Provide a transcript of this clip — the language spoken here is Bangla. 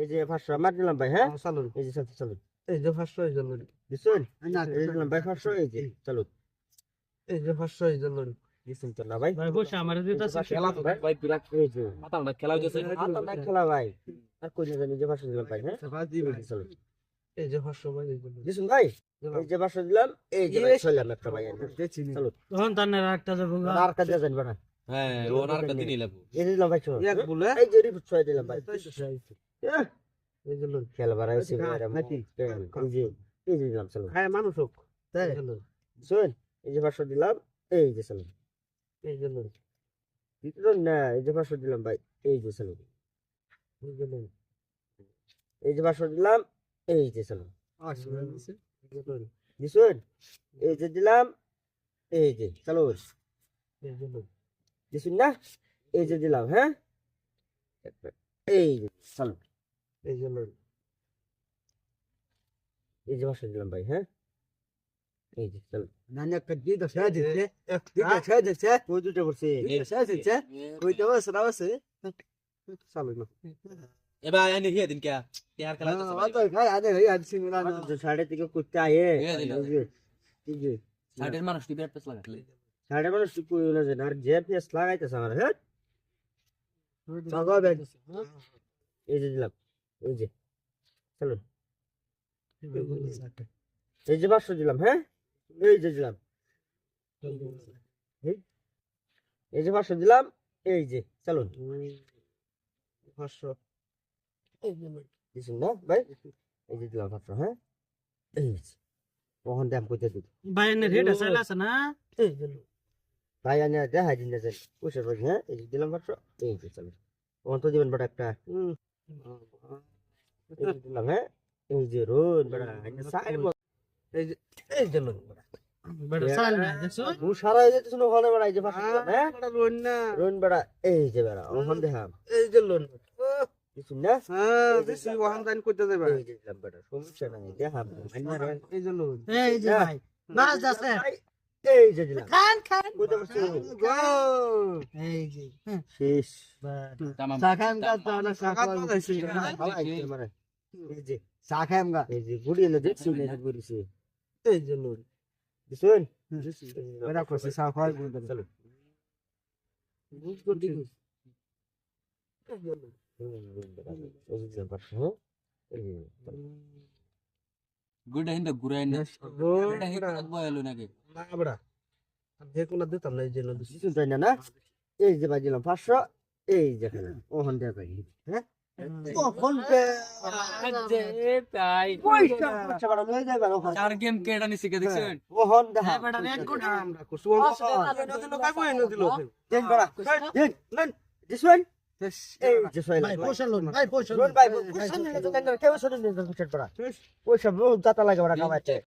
এই যে 500 মার দিলাম ভাই হ্যাঁ চলুন এই যে চলুন এই যে 500 এই জন্য দিছেন এই যে দিলাম ভাই 500 এই যে চলুন এই যে 500 এই জন্য দিছেন তো না ভাই ভাই বসে আমার দিতেছে খেলা ভাই বিরাট এই যে মাথা খেলা হইছে না খেলা ভাই আর কই না জানি যে 500 দিলাম ভাই হ্যাঁ চলুন এই যে 500 ভাই এই জন্য দিছেন ভাই এই যে 500 দিলাম এই যে ভাই চললাম একটা ভাই চলুন তখন তার একটা যাবো আর কাজ জানবা না হ্যাঁ ওনার কাছে নিয়ে লাগবো এই যে দিলাম ভাই চলুন এক বলে এই যে রিপোর্ট ছয় দিলাম ভাই এই জন্য খেলা বাড়াইছে এই যে দিলাম চলুন হ্যাঁ মানুষ হোক তাই শুন এই যে 500 দিলাম এই যে চলুন এই জন্য দিতেন না এই যে 500 দিলাম ভাই এই যে চলুন এই জন্য এই যে 500 দিলাম এই যে চলুন দিছুন এই যে দিলাম এই যে চলুন এই জন্য দিছুন না এই যে দিলাম হ্যাঁ এই যে চলুন এই জন্য এই যে 500 দিলাম ভাই হ্যাঁ এই যে চলুন নানা কদি তো ছেড়ে দিতে দিতে ছেড়ে দিতে ওই দুটো করছে ছেড়ে দিতে কই তো আছে চলো না এবার এনে হিয়ে দিন কে यार খেলা তো খাই আদে হই আদে সিঙ্গলা না সাড়ে থেকে করতে আয়ে এই যে সাইডের মানুষ টিপে পেছ লাগালে সাড়ে মানুষ কই না যে আর যে পেস লাগাইতেছ আমার হ্যাঁ চাগা ব্যাগ এই যে দিলাম এই যে চলুন এই যে 500 দিলাম হ্যাঁ এই যে দিলাম এই যে 500 দিলাম এই যে চলুন 500 দিছেন না ভাই এই যে দিলাম 500 হ্যাঁ এই যে ওহন দাম কইতে দিই ভাই এনে রেট আছে না এই জন্য ভাই আনে দেখা দিন না পয়সা রোজ হ্যাঁ এই যে দিলাম 500 এই যে চলুন ওহন তো দিবেন বড় একটা এই যে দিলাম হ্যাঁ এই যে রোজ বড় সাইড এই জন্য বড় সাল না দেখছো মু সারা হয়ে যেতেছ ওখানে বড় এই যে 500 দিলাম হ্যাঁ লোন না রোন বড় এই যে বড় ওহন দেখাম এই যে লোন দিছেন না হ্যাঁ বেশি ওহান দান করতে দেবে এই যে দিলাম বড় সমস্যা নাই দেখাম এই যে লোন এই যে ভাই নাচ আছে এই যে দিলাম খান খান কইতে পারছি গো এই যে শেষ tamam সাখান কা তাহলে সাখান দাইছি মানে এই যে সাখান গা এই যে গুড়ি এনে দেখছি না গুড়িছে এই যে লোন দিছেন ওরা কইছে সাখান গুলো চলো বুঝ করতে এই যে দিলাম 500 হ্যাঁ এই যে গুড হিন্দ গুরাইন গো এটা হিন্দ বয়লো নাকি না বড়া যে কোন দিতাম না এই যে লোন দিছেন তাই না না এই যে ভাই দিলাম 500 এই যে ওহন দেয়া ভাই হ্যাঁ কখন পে যে তাই পয়সা পয়সা বড় লই যাবে ওহন চার গেম কেডা নি শিখে দেখছেন ওহন দেখা এই বেটা রেট কোটা আমরা কুসুম দিল কাই কই এনে দিল দেন বড় দেন নেন দিছেন এই যে সয়লা ভাই পয়সা লোন ভাই পয়সা রোন ভাই পয়সা নিলে তো কেন কেউ শুনে নিয়ে পয়সা বড় পয়সা বহুত দাতা লাগে বড় কামাইতে